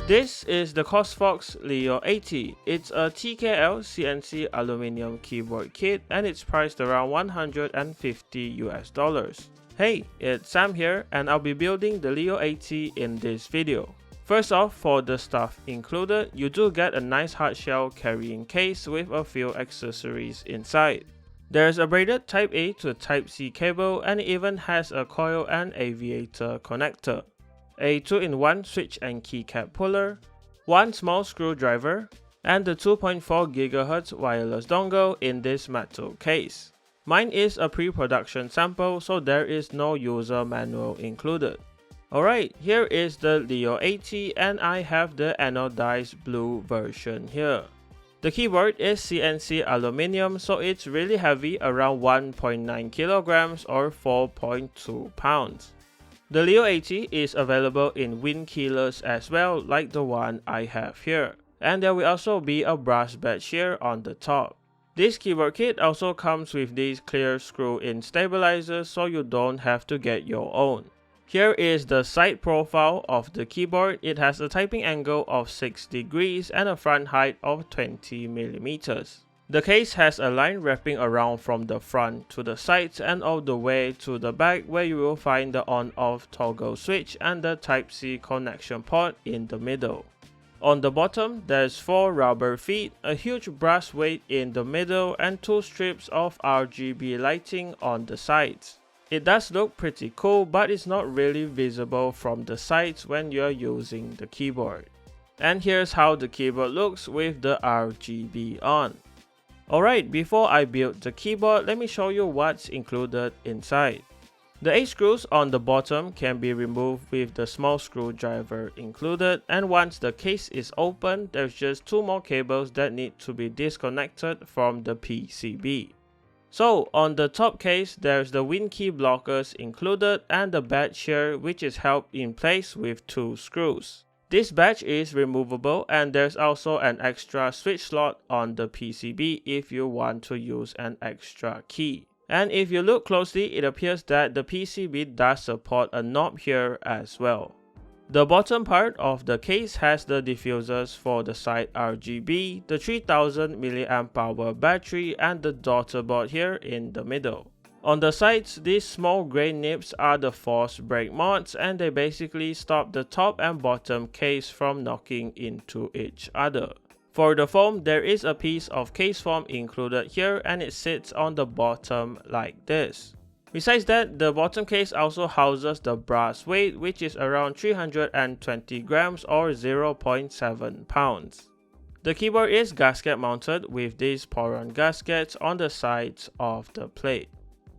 This is the Chosfox Leo80. It's a TKL CNC aluminium keyboard kit and it's priced around $150 US. Hey, it's Sam here and I'll be building the Leo80 in this video. First off, for the stuff included, you do get a nice hardshell carrying case with a few accessories inside. There's a braided Type A to Type C cable and it even has a coil and aviator connector, a 2-in-1 switch and keycap puller, one small screwdriver, and the 2.4 GHz wireless dongle in this metal case. Mine is a pre-production sample, so there is no user manual included. Alright, here is the Leo80 and I have the anodized blue version here. The keyboard is CNC aluminium, so it's really heavy, around 1.9 kilograms or 4.2 pounds. The Leo80 is available in wind keyless as well, like the one I have here. And there will also be a brass badge here on the top. This keyboard kit also comes with these clear screw-in stabilizers, so you don't have to get your own. Here is the side profile of the keyboard. It has a typing angle of 6 degrees and a front height of 20 mm. The case has a line wrapping around from the front to the sides and all the way to the back, where you will find the on-off toggle switch and the Type-C connection port in the middle. On the bottom, there's 4 rubber feet, a huge brass weight in the middle, and 2 strips of RGB lighting on the sides. It does look pretty cool, but it's not really visible from the sides when you're using the keyboard. And here's how the keyboard looks with the RGB on. Alright, before I build the keyboard, let me show you what's included inside. The 8 screws on the bottom can be removed with the small screwdriver included, and once the case is open, there's just 2 more cables that need to be disconnected from the PCB. So on the top case, there's the wind key blockers included and the badge here, which is held in place with 2 screws. This badge is removable and there's also an extra switch slot on the PCB if you want to use an extra key. And if you look closely, it appears that the PCB does support a knob here as well. The bottom part of the case has the diffusers for the side RGB, the 3000 mAh battery, and the daughter board here in the middle. On the sides, these small grey nibs are the force brake mods, and they basically stop the top and bottom case from knocking into each other. For the foam, there is a piece of case foam included here and it sits on the bottom like this. Besides that, the bottom case also houses the brass weight, which is around 320 grams or 0.7 pounds. The keyboard is gasket mounted with these Tamron gaskets on the sides of the plate.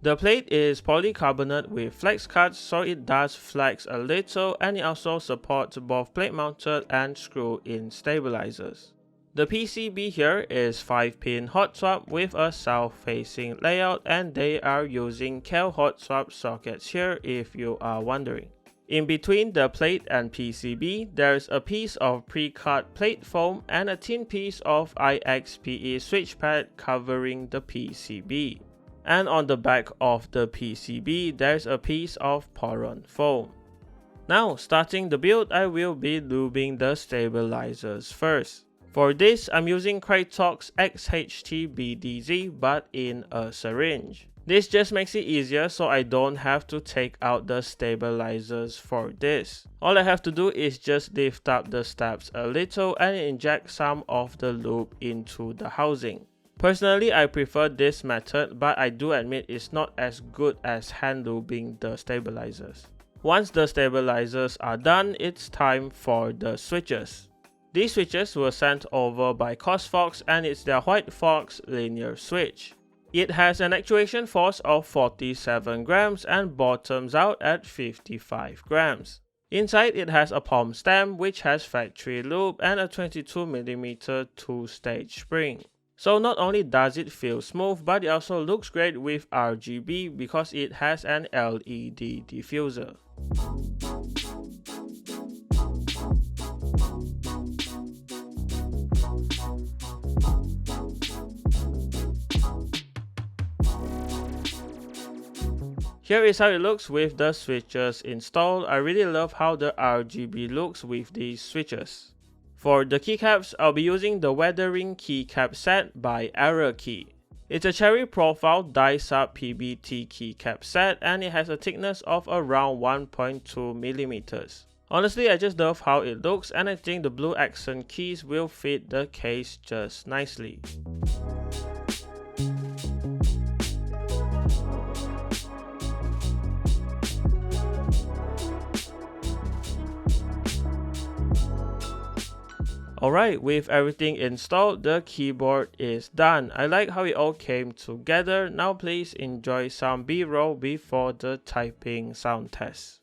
The plate is polycarbonate with flex cuts, so it does flex a little, and it also supports both plate mounted and screw-in stabilizers. The PCB here is 5-pin hot swap with a south-facing layout, and they are using Cal hot swap sockets here if you are wondering. In between the plate and PCB, there's a piece of pre-cut plate foam and a thin piece of IXPE switch pad covering the PCB. And on the back of the PCB, there's a piece of Tamron foam. Now, starting the build, I will be lubing the stabilizers first. For this, I'm using Chosfox XHT BDZ but in a syringe. This just makes it easier so I don't have to take out the stabilizers for this. All I have to do is just lift up the stabs a little and inject some of the lube into the housing. Personally, I prefer this method, but I do admit it's not as good as hand lubing the stabilizers. Once the stabilizers are done, it's time for the switches. These switches were sent over by Chosfox and it's their White Fox linear switch. It has an actuation force of 47 grams and bottoms out at 55 grams. Inside it has a palm stem which has factory lube and a 22mm 2-stage spring. So not only does it feel smooth, but it also looks great with RGB because it has an LED diffuser. Here is how it looks with the switches installed. I really love how the RGB looks with these switches. For the keycaps, I'll be using the Weathering keycap set by Error Key. It's a cherry profile die-sub PBT keycap set and it has a thickness of around 1.2mm. Honestly, I just love how it looks and I think the blue accent keys will fit the case just nicely. Alright, with everything installed, the keyboard is done. I like how it all came together. Now please enjoy some B-roll before the typing sound test.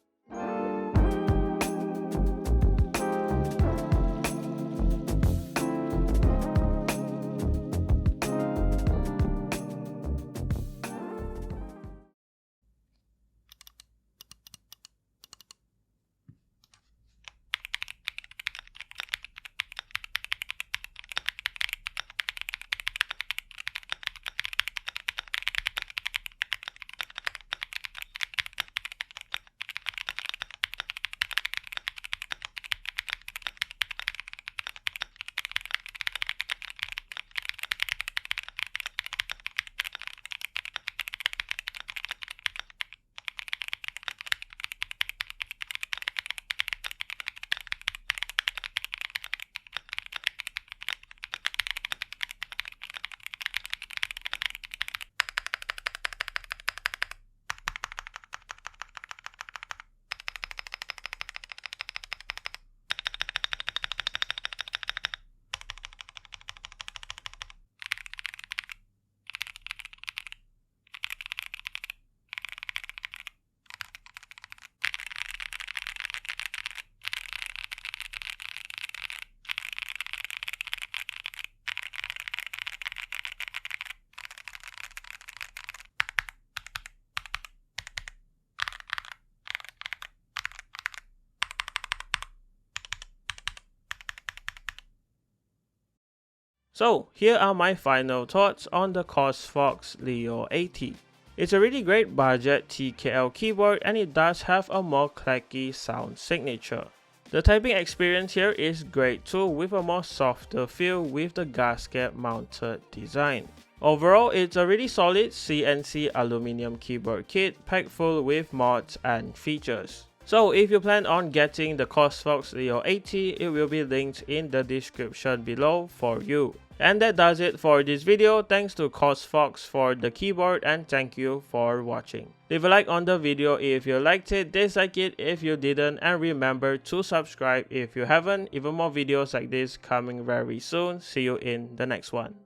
So here are my final thoughts on the Chosfox Leo80. It's a really great budget TKL keyboard and it does have a more clacky sound signature. The typing experience here is great too, with a more softer feel with the gasket mounted design. Overall, it's a really solid CNC aluminium keyboard kit packed full with mods and features. So if you plan on getting the Chosfox Leo80, it will be linked in the description below for you. And that does it for this video. Thanks to Chosfox for the keyboard and thank you for watching. Leave a like on the video if you liked it, dislike it if you didn't, and remember to subscribe if you haven't. Even more videos like this coming very soon. See you in the next one.